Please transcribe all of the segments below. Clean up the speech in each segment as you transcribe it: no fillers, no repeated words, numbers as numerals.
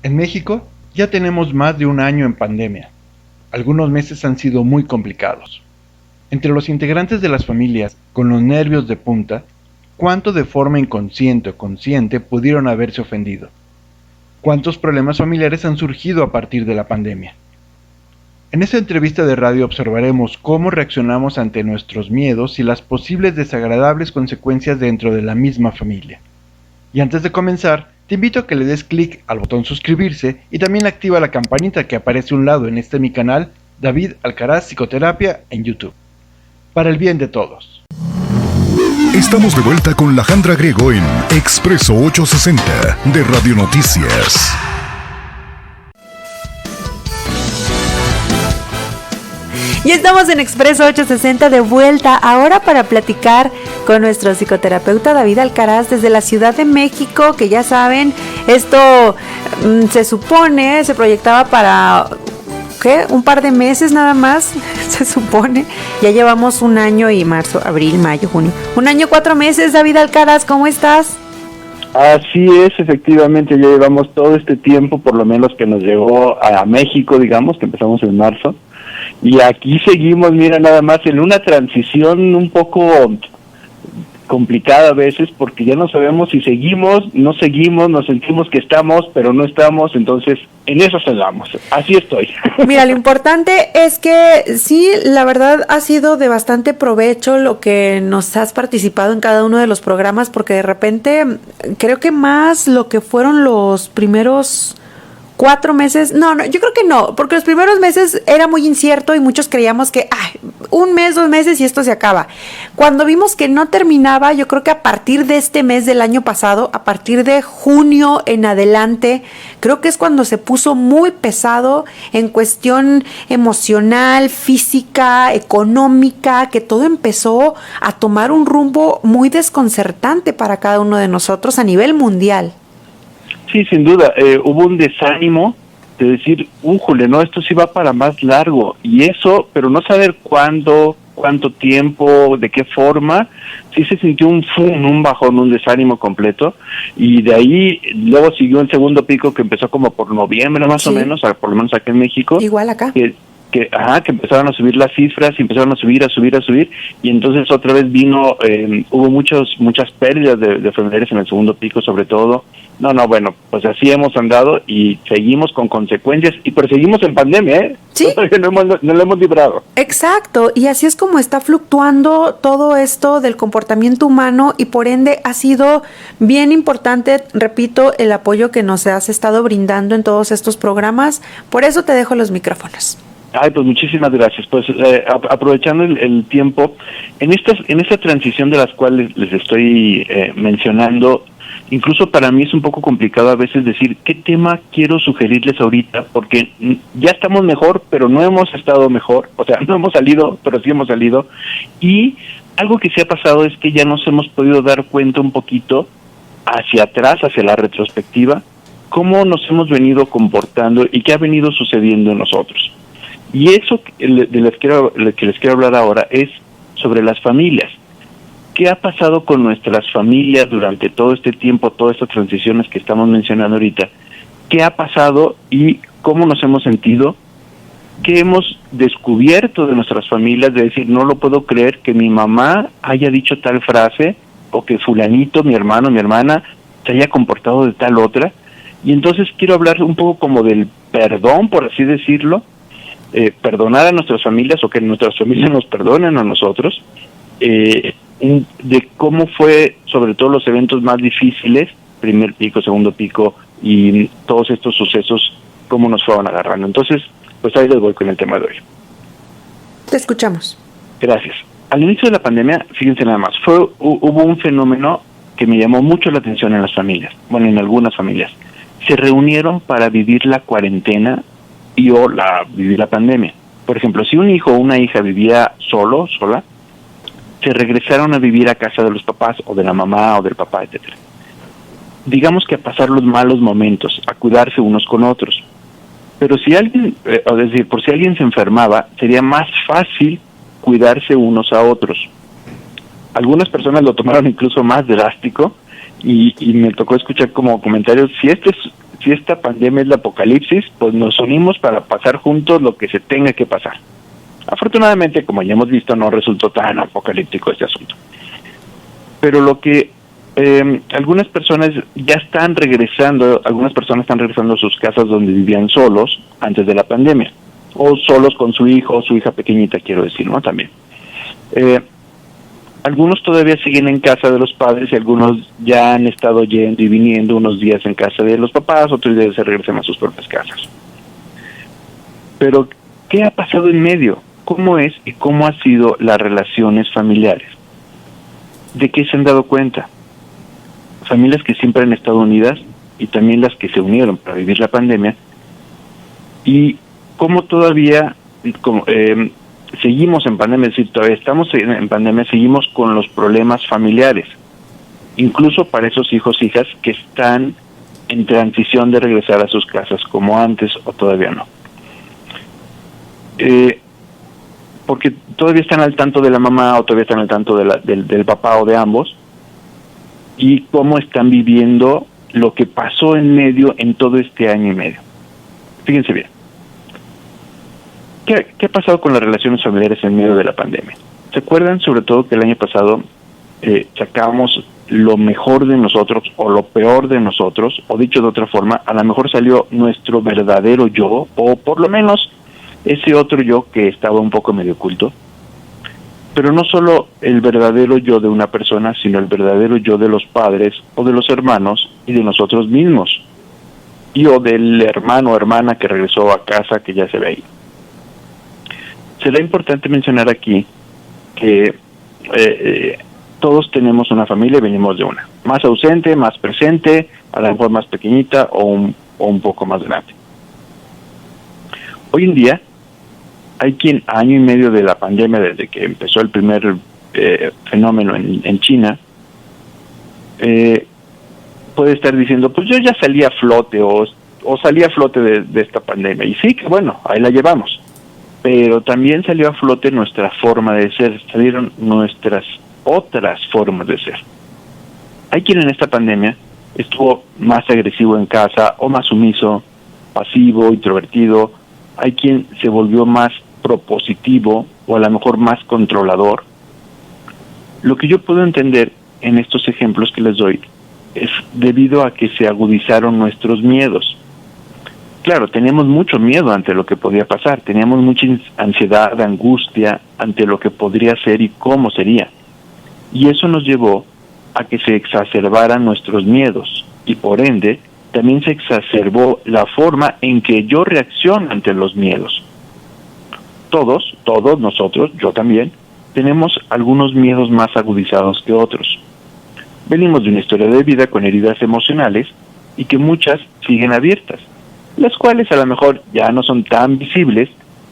En México ya tenemos más de un año en pandemia. Algunos meses han sido muy complicados. Entre los integrantes de las familias, con los nervios de punta, ¿cuánto de forma inconsciente o consciente pudieron haberse ofendido? ¿Cuántos problemas familiares han surgido a partir de la pandemia? En esta entrevista de radio observaremos cómo reaccionamos ante nuestros miedos y las posibles desagradables consecuencias dentro de la misma familia. Y antes de comenzar, te invito a que le des clic al botón suscribirse y también activa la campanita que aparece a un lado en mi canal, David Alcaraz Psicoterapia en YouTube. Para el bien de todos. Estamos de vuelta con Lajandra Griego en Expreso 860 de Radio Noticias. Y estamos en Expreso 860 de vuelta ahora para platicar con nuestro psicoterapeuta David Alcaraz desde la Ciudad de México, que ya saben, esto se proyectaba para un par de meses nada más, se supone. Ya llevamos un año y marzo, abril, mayo, junio. Un año, 4 meses, David Alcaraz, ¿cómo estás? Así es, efectivamente, ya llevamos todo este tiempo, por lo menos que nos llegó a México, digamos, que empezamos en marzo. Y aquí seguimos, mira, nada más en una transición un poco complicada a veces, porque ya no sabemos si seguimos, no seguimos, nos sentimos que estamos, pero no estamos, entonces en eso andamos. Así estoy. Mira, lo importante es que sí, la verdad ha sido de bastante provecho lo que nos has participado en cada uno de los programas, porque de repente creo que más lo que fueron los primeros 4 meses, no, yo creo que no, porque los primeros meses era muy incierto y muchos creíamos que 1 mes, 2 meses y esto se acaba. Cuando vimos que no terminaba, yo creo que a partir de este mes del año pasado, a partir de junio en adelante, creo que es cuando se puso muy pesado en cuestión emocional, física, económica, que todo empezó a tomar un rumbo muy desconcertante para cada uno de nosotros a nivel mundial. Sí, sin duda, hubo un desánimo de decir, újole, no, esto sí va para más largo, y eso, pero no saber cuándo, cuánto tiempo, de qué forma, sí se sintió un bajón, un desánimo completo, y de ahí luego siguió el segundo pico que empezó como por noviembre más o menos, por lo menos aquí en México. Igual acá. Que empezaron a subir las cifras y empezaron a subir, y entonces otra vez hubo muchas pérdidas de familiares en el segundo pico sobre todo. Bueno, pues así hemos andado y seguimos con consecuencias y seguimos en pandemia, ¿eh? Sí. No lo hemos librado. Exacto, y así es como está fluctuando todo esto del comportamiento humano y por ende ha sido bien importante, repito, el apoyo que nos has estado brindando en todos estos programas. Por eso te dejo los micrófonos. Pues muchísimas gracias. Pues aprovechando el tiempo, en esta transición de las cuales les estoy mencionando, incluso para mí es un poco complicado a veces decir qué tema quiero sugerirles ahorita, porque ya estamos mejor, pero no hemos estado mejor, o sea, no hemos salido, pero sí hemos salido, y algo que sí ha pasado es que ya nos hemos podido dar cuenta un poquito hacia atrás, hacia la retrospectiva, cómo nos hemos venido comportando y qué ha venido sucediendo en nosotros. Y eso que les quiero hablar ahora es sobre las familias. ¿Qué ha pasado con nuestras familias durante todo este tiempo, todas estas transiciones que estamos mencionando ahorita? ¿Qué ha pasado y cómo nos hemos sentido? ¿Qué hemos descubierto de nuestras familias? De decir, no lo puedo creer que mi mamá haya dicho tal frase, o que fulanito, mi hermano, mi hermana, se haya comportado de tal otra. Y entonces quiero hablar un poco como del perdón, por así decirlo, perdonar a nuestras familias o que nuestras familias nos perdonen a nosotros, de cómo fue, sobre todo los eventos más difíciles, primer pico, segundo pico y todos estos sucesos, cómo nos fueron agarrando. Entonces, pues ahí les voy con el tema de hoy. Te escuchamos. Gracias. Al inicio de la pandemia, fíjense nada más, hubo un fenómeno que me llamó mucho la atención en las familias, bueno, en algunas familias. Se reunieron para vivir la cuarentena vivir la pandemia. Por ejemplo, si un hijo o una hija vivía sola, se regresaron a vivir a casa de los papás o de la mamá o del papá, etcétera. Digamos que a pasar los malos momentos, a cuidarse unos con otros. Pero si alguien, por si alguien se enfermaba, sería más fácil cuidarse unos a otros. Algunas personas lo tomaron incluso más drástico y me tocó escuchar como comentarios, si si esta pandemia es la apocalipsis, pues nos unimos para pasar juntos lo que se tenga que pasar. Afortunadamente, como ya hemos visto, no resultó tan apocalíptico este asunto. Pero lo que algunas personas están regresando a sus casas donde vivían solos antes de la pandemia, o solos con su hijo o su hija pequeñita, quiero decir, ¿no? También. Algunos todavía siguen en casa de los padres y algunos ya han estado yendo y viniendo unos días en casa de los papás, otros días se regresan a sus propias casas. Pero, ¿qué ha pasado en medio? ¿Cómo es y cómo han sido las relaciones familiares? ¿De qué se han dado cuenta? Familias que siempre han estado unidas y también las que se unieron para vivir la pandemia, y cómo todavía seguimos en pandemia, es decir, todavía estamos en pandemia, seguimos con los problemas familiares, incluso para esos hijos, hijas que están en transición de regresar a sus casas como antes o todavía no. Porque todavía están al tanto de la mamá o todavía están al tanto del papá o de ambos, y cómo están viviendo lo que pasó en medio en todo este año y medio. Fíjense bien. ¿Qué ha pasado con las relaciones familiares en medio de la pandemia? ¿Se acuerdan sobre todo que el año pasado sacábamos lo mejor de nosotros o lo peor de nosotros, o dicho de otra forma, a lo mejor salió nuestro verdadero yo, o por lo menos ese otro yo que estaba un poco medio oculto? Pero no solo el verdadero yo de una persona, sino el verdadero yo de los padres o de los hermanos y de nosotros mismos, y o del hermano o hermana que regresó a casa, que ya se ve ahí. Será importante mencionar aquí que todos tenemos una familia y venimos de una, más ausente, más presente, a lo mejor más pequeñita o un poco más grande. Hoy en día hay quien, a año y medio de la pandemia, desde que empezó el primer fenómeno en China, puede estar diciendo, pues yo ya salí a flote o salí a flote de esta pandemia. Y sí, que bueno, ahí la llevamos. Pero también salió a flote nuestra forma de ser, salieron nuestras otras formas de ser. Hay quien en esta pandemia estuvo más agresivo en casa, o más sumiso, pasivo, introvertido. Hay quien se volvió más propositivo, o a lo mejor más controlador. Lo que yo puedo entender en estos ejemplos que les doy es debido a que se agudizaron nuestros miedos. Claro, teníamos mucho miedo ante lo que podía pasar, teníamos mucha ansiedad, angustia ante lo que podría ser y cómo sería. Y eso nos llevó a que se exacerbaran nuestros miedos, y por ende también se exacerbó la forma en que yo reacciono ante los miedos. Todos nosotros, yo también, tenemos algunos miedos más agudizados que otros. Venimos de una historia de vida con heridas emocionales y que muchas siguen abiertas, las cuales a lo mejor ya no son tan visibles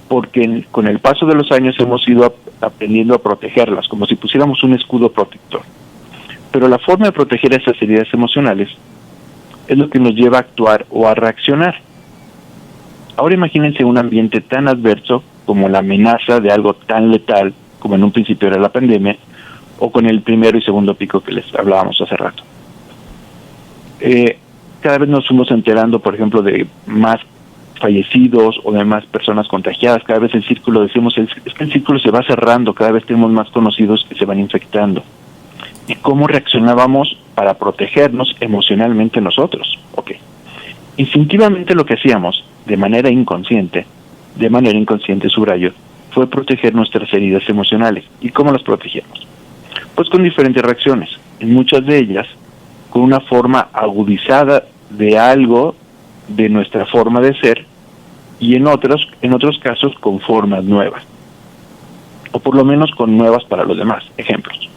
porque con el paso de los años hemos ido aprendiendo a protegerlas, como si pusiéramos un escudo protector. Pero la forma de proteger esas heridas emocionales es lo que nos lleva a actuar o a reaccionar. Ahora imagínense un ambiente tan adverso como la amenaza de algo tan letal como en un principio era la pandemia, o con el primero y segundo pico que les hablábamos hace rato. Cada vez nos fuimos enterando, por ejemplo, de más fallecidos o de más personas contagiadas. Cada vez el círculo, decimos, es que el círculo se va cerrando, cada vez tenemos más conocidos que se van infectando. ¿Y cómo reaccionábamos para protegernos emocionalmente nosotros? Ok. Instintivamente lo que hacíamos, de manera inconsciente subrayo, fue proteger nuestras heridas emocionales. ¿Y cómo las protegíamos? Pues con diferentes reacciones, en muchas de ellas con una forma agudizada de algo de nuestra forma de ser, y en otros casos con formas nuevas, o por lo menos con nuevas para los demás. Ejemplos: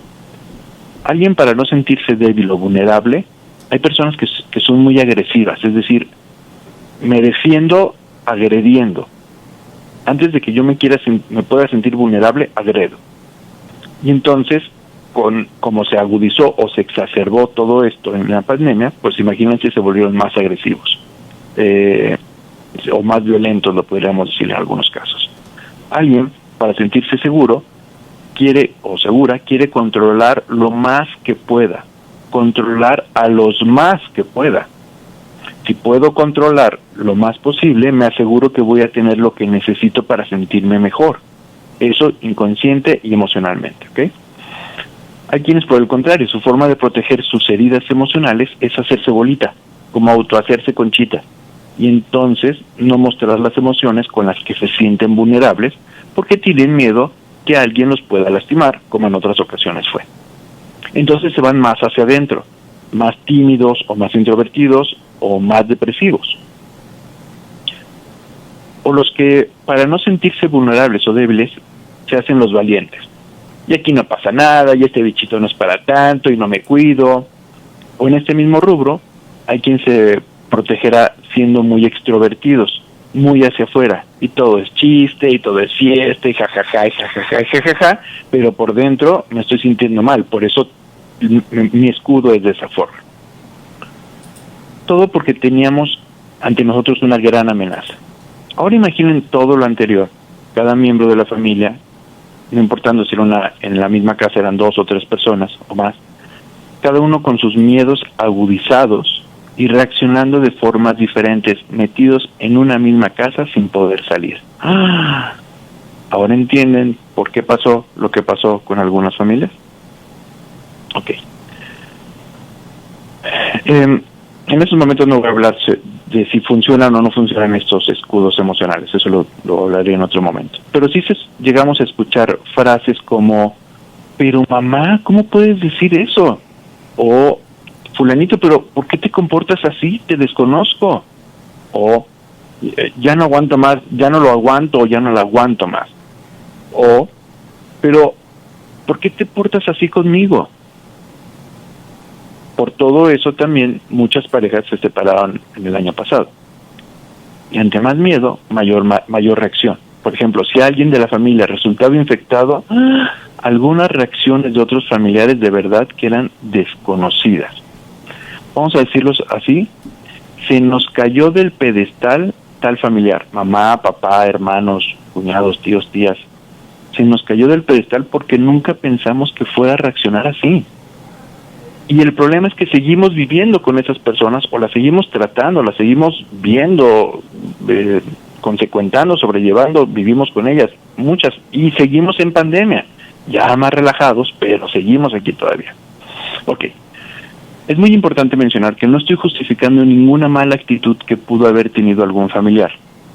alguien, para no sentirse débil o vulnerable, hay personas que son muy agresivas, es decir, me defiendo agrediendo. Antes de que yo me pueda sentir vulnerable, agredo. Y entonces, como se agudizó o se exacerbó todo esto en la pandemia, pues imagínense, se volvieron más agresivos, o más violentos, lo podríamos decir en algunos casos. Alguien, para sentirse seguro, quiere controlar lo más que pueda, controlar a los más que pueda. Si puedo controlar lo más posible, me aseguro que voy a tener lo que necesito para sentirme mejor. Eso inconsciente y emocionalmente, ¿ok? Hay quienes, por el contrario, su forma de proteger sus heridas emocionales es hacerse bolita, como autohacerse conchita, y entonces no mostrar las emociones con las que se sienten vulnerables, porque tienen miedo que alguien los pueda lastimar, como en otras ocasiones fue. Entonces se van más hacia adentro, más tímidos o más introvertidos o más depresivos. O los que, para no sentirse vulnerables o débiles, se hacen los valientes. Y aquí no pasa nada, y este bichito no es para tanto, y no me cuido. O en este mismo rubro, hay quien se protegerá siendo muy extrovertidos, muy hacia afuera, y todo es chiste, y todo es fiesta, y jajaja, y jajaja, y jajaja, pero por dentro me estoy sintiendo mal, por eso mi escudo es de esa forma. Todo porque teníamos ante nosotros una gran amenaza. Ahora imaginen todo lo anterior, cada miembro de la familia, no importando si en la misma casa eran 2 o 3 personas o más, cada uno con sus miedos agudizados y reaccionando de formas diferentes, metidos en una misma casa sin poder salir. ¿Ahora entienden por qué pasó lo que pasó con algunas familias? Ok. En estos momentos no voy a hablar de si funcionan o no funcionan estos escudos emocionales, eso lo hablaré en otro momento. Pero sí llegamos a escuchar frases como, pero mamá, ¿cómo puedes decir eso? O, fulanito, pero ¿por qué te comportas así? Te desconozco. O, ya no aguanto más, ya no lo aguanto o ya no lo aguanto más. O, pero ¿por qué te portas así conmigo? Por todo eso también muchas parejas se separaron en el año pasado. Y ante más miedo, mayor reacción. Por ejemplo, si alguien de la familia resultaba infectado, algunas reacciones de otros familiares de verdad que eran desconocidas. Vamos a decirlos así, se nos cayó del pedestal tal familiar, mamá, papá, hermanos, cuñados, tíos, tías. Se nos cayó del pedestal porque nunca pensamos que fuera a reaccionar así. Y el problema es que seguimos viviendo con esas personas, o las seguimos tratando, las seguimos viendo, consecuentando, sobrellevando, vivimos con ellas, muchas, y seguimos en pandemia, ya más relajados, pero seguimos aquí todavía. Ok, es muy importante mencionar que no estoy justificando ninguna mala actitud que pudo haber tenido algún familiar.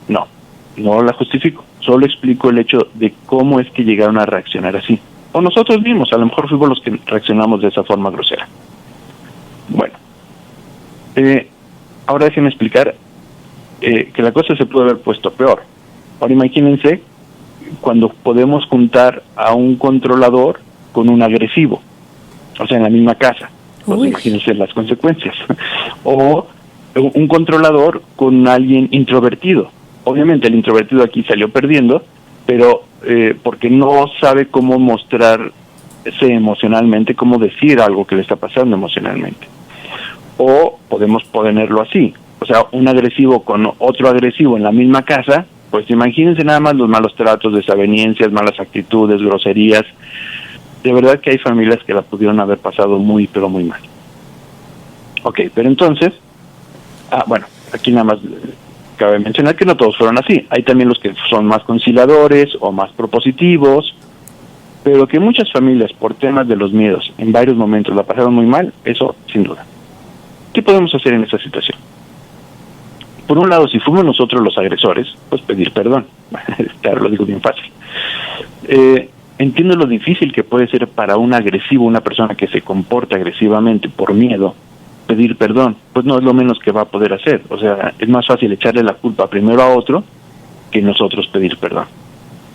No la justifico, solo explico el hecho de cómo es que llegaron a reaccionar así. O nosotros mismos, a lo mejor fuimos los que reaccionamos de esa forma grosera. Bueno, ahora déjenme explicar que la cosa se pudo haber puesto peor. Ahora imagínense cuando podemos juntar a un controlador con un agresivo, o sea, en la misma casa. Pues imagínense las consecuencias. O un controlador con alguien introvertido. Obviamente el introvertido aquí salió perdiendo, pero porque no sabe cómo mostrarse emocionalmente, cómo decir algo que le está pasando emocionalmente. O podemos ponerlo así, o sea, un agresivo con otro agresivo en la misma casa, pues imagínense nada más los malos tratos, desavenencias, malas actitudes, groserías. De verdad que hay familias que la pudieron haber pasado muy, pero muy mal. Ok, pero entonces, bueno, aquí nada más cabe mencionar que no todos fueron así. Hay también los que son más conciliadores o más propositivos, pero que muchas familias, por temas de los miedos, en varios momentos la pasaron muy mal, eso sin duda. ¿Qué podemos hacer en esta situación? Por un lado, si fuimos nosotros los agresores, pues pedir perdón. Claro, lo digo bien fácil. Entiendo lo difícil que puede ser para un agresivo, una persona que se comporta agresivamente por miedo, pedir perdón. Pues no es lo menos que va a poder hacer. O sea, es más fácil echarle la culpa primero a otro que nosotros pedir perdón.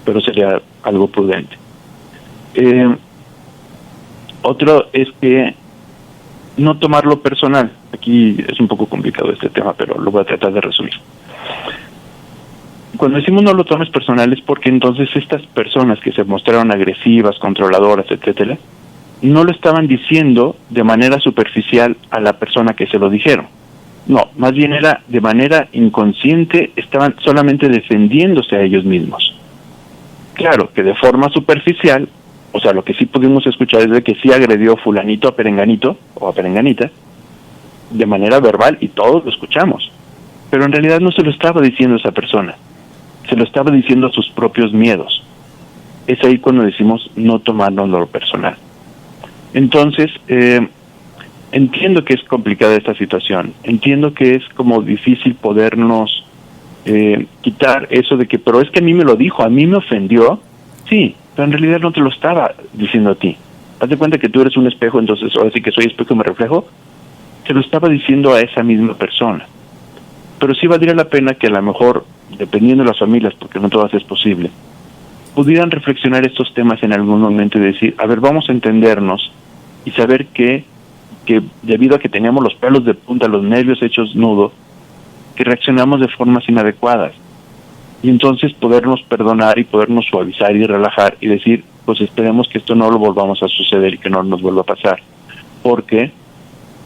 Pero sería algo prudente. Otro es que no tomarlo personal. Aquí es un poco complicado este tema, pero lo voy a tratar de resumir. Cuando decimos no lo tomes personal es porque entonces estas personas que se mostraron agresivas, controladoras, etcétera, no lo estaban diciendo de manera superficial a la persona que se lo dijeron. No, más bien era de manera inconsciente, estaban solamente defendiéndose a ellos mismos. Claro que de forma superficial, o sea, lo que sí pudimos escuchar es de que sí agredió fulanito a perenganito o a perenganita, de manera verbal y todos lo escuchamos. Pero en realidad no se lo estaba diciendo a esa persona, se lo estaba diciendo a sus propios miedos. Es ahí cuando decimos no tomárnoslo lo personal. Entonces, entiendo que es complicada esta situación, entiendo que es como difícil podernos quitar eso de que, pero es que a mí me lo dijo, a mí me ofendió. Sí, pero en realidad no te lo estaba diciendo a ti. Haz de cuenta que tú eres un espejo, entonces ahora sí que soy espejo y me reflejo. Se lo estaba diciendo a esa misma persona. Pero sí valdría la pena que a lo mejor, dependiendo de las familias, porque no todas es posible, pudieran reflexionar estos temas en algún momento y decir, a ver, vamos a entendernos y saber que debido a que teníamos los pelos de punta, los nervios hechos nudo, que reaccionamos de formas inadecuadas. Y entonces podernos perdonar y podernos suavizar y relajar y decir, pues esperemos que esto no lo volvamos a suceder y que no nos vuelva a pasar. Porque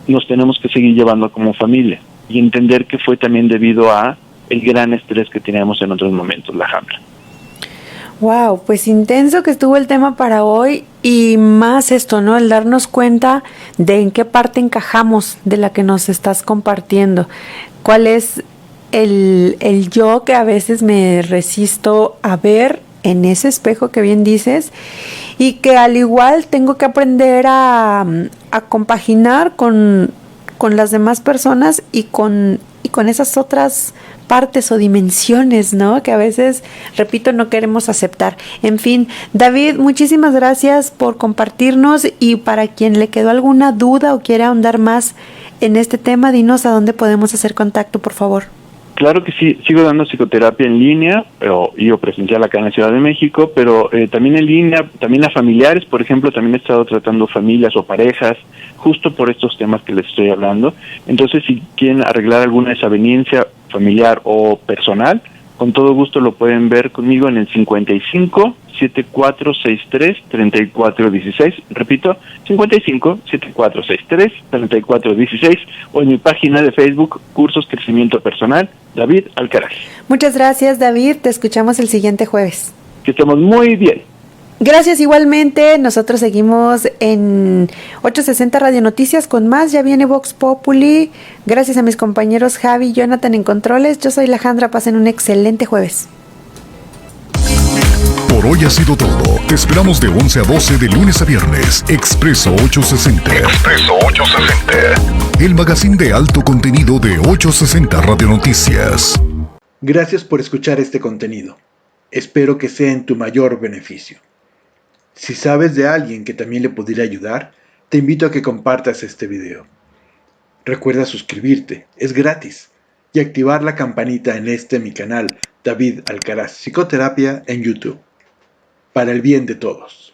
nos tenemos que seguir llevando como familia y entender que fue también debido a el gran estrés que teníamos en otros momentos, la Alejandra. Wow, pues intenso que estuvo el tema para hoy y más esto, ¿no? El darnos cuenta de en qué parte encajamos de la que nos estás compartiendo. ¿Cuál es el yo que a veces me resisto a ver en ese espejo que bien dices? Y que al igual tengo que aprender a compaginar con las demás personas y con esas otras partes o dimensiones, ¿no? Que a veces, repito, no queremos aceptar. En fin, David, muchísimas gracias por compartirnos y para quien le quedó alguna duda o quiere ahondar más en este tema, dinos a dónde podemos hacer contacto, por favor. Claro que sí, sigo dando psicoterapia en línea o presencial acá en la Ciudad de México, pero también en línea, también a familiares, por ejemplo, también he estado tratando familias o parejas, justo por estos temas que les estoy hablando. Entonces, si quieren arreglar alguna desaveniencia familiar o personal, con todo gusto lo pueden ver conmigo en el 55-7463-3416, repito, 55-7463-3416, o en mi página de Facebook, Cursos Crecimiento Personal, David Alcaraz. Muchas gracias, David, te escuchamos el siguiente jueves. Que estemos muy bien. Gracias igualmente, nosotros seguimos en 860 Radio Noticias con más, ya viene Vox Populi, gracias a mis compañeros Javi y Jonathan en controles, yo soy Alejandra, pasen un excelente jueves. Por hoy ha sido todo, te esperamos de 11 a 12 de lunes a viernes, Expreso 860. Expreso 860. El magazine de alto contenido de 860 Radio Noticias. Gracias por escuchar este contenido, espero que sea en tu mayor beneficio. Si sabes de alguien que también le pudiera ayudar, te invito a que compartas este video. Recuerda suscribirte, es gratis, y activar la campanita en mi canal, David Alcaraz Psicoterapia en YouTube. Para el bien de todos.